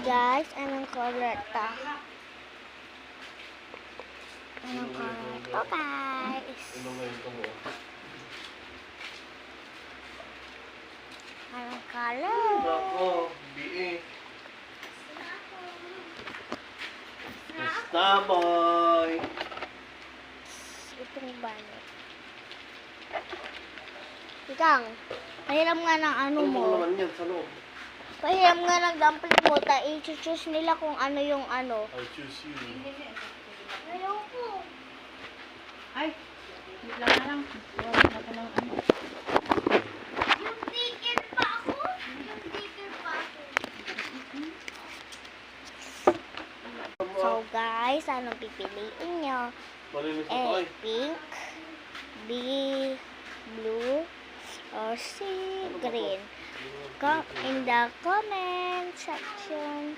Guys, anong color to? Anong color to, guys? Anong color? Ako, BA. Starboy. Itong banit. Ikang, pahiram nga ng ano mo. Ano naman yan sa loob? Pahiram nga ng dumpling mo. I-choose nila kung ano yung ano. I choose you. Ayaw po. Ay, wait lang na lang. Wala na ka ng ano. Yung ticket pa ako. Yung ticket pa ako. So guys, anong pipiliin nyo? Malinis A, ito ay. pink, B, blue, or C, green. Come in the comment section.